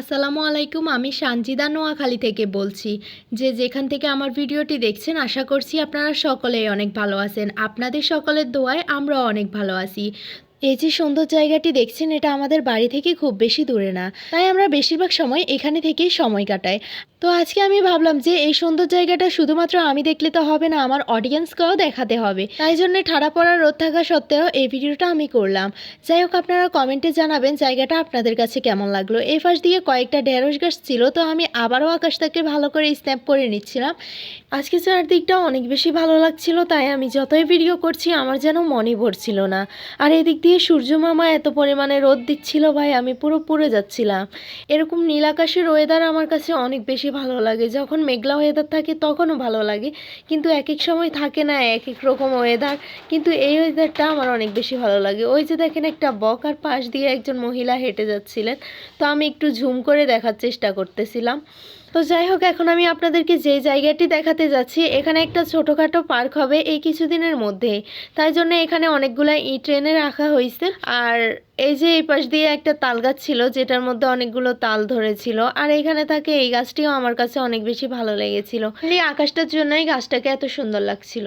আসসালামু আলাইকুম। আমি সানজিদা নোয়াখালী থেকে বলছি। যেখান থেকে আমার ভিডিওটি দেখছেন, আশা করছি আপনারা সকলেই অনেক ভালো আছেন। আপনাদের সকলের দোয়ায় আমরাও অনেক ভালো আছি। এই যে সুন্দর জায়গাটি দেখছেন, এটা আমাদের বাড়ি থেকে খুব বেশি দূরে না, তাই আমরা বেশিরভাগ সময় এখানে থেকেই সময় কাটাই। তো আজকে আমি ভাবলাম যে এই সুন্দর জায়গাটা শুধুমাত্র আমি দেখলে তো হবে না, আমার অডিয়েন্সকেও দেখাতে হবে। তাই জন্য ঠাড়া পড়া রোদ থাকা সত্ত্বেও এই ভিডিওটা আমি করলাম। যাই হোক, আপনারা কমেন্টে জানাবেন জায়গাটা আপনাদের কাছে কেমন লাগলো। এই পাশ দিয়ে কয়েকটা ঢেঁড়স গাছ ছিল, তো আমি আবারও আকাশটাকে ভালো করে স্ন্যাপ করে নিচ্ছিলাম। আজকে চারদিকটা অনেক বেশি ভালো লাগছিল, তাই আমি যতই ভিডিও করছি আমার যেন মনই ভরছিল না। আর এদিক দিয়ে সূর্য মামা এত পরিমাণে রোদ দিচ্ছিল, ভাই আমি পুরো পুড়ে যাচ্ছিলাম। এরকম নীল আকাশের ওয়েদার আমার কাছে অনেক বেশি ভালো লাগে। যখন মেঘলা ওয়েদার থাকে তখনও ভালো লাগে, কিন্তু এক এক সময় থাকে না এক এক রকম ওয়েদার। কিন্তু এই ওয়েদারটা আমার অনেক বেশি ভালো লাগে। ওই যে দেখেন একটা বক আর পাশ দিয়ে একজন মহিলা হেঁটে যাচ্ছিলেন, তো আমি একটু ঝুম করে দেখার চেষ্টা করতেছিলাম। তো যাই হোক, এখন আমি আপনাদেরকে যে জায়গাটি দেখাতে যাচ্ছি, এখানে একটা ছোটোখাটো পার্ক হবে এই কিছুদিনের মধ্যেই। তাই জন্য এখানে অনেকগুলো ইট এনে রাখা হয়েছে। আর এই যে এই পাশ দিয়ে একটা তাল গাছ ছিল, যেটার মধ্যে অনেকগুলো তাল ধরেছিল। আর এখানে থাকে এই গাছটিও আমার কাছে অনেক বেশি ভালো লেগেছিল। এই আকাশটার জন্যই গাছটাকে এত সুন্দর লাগছিল।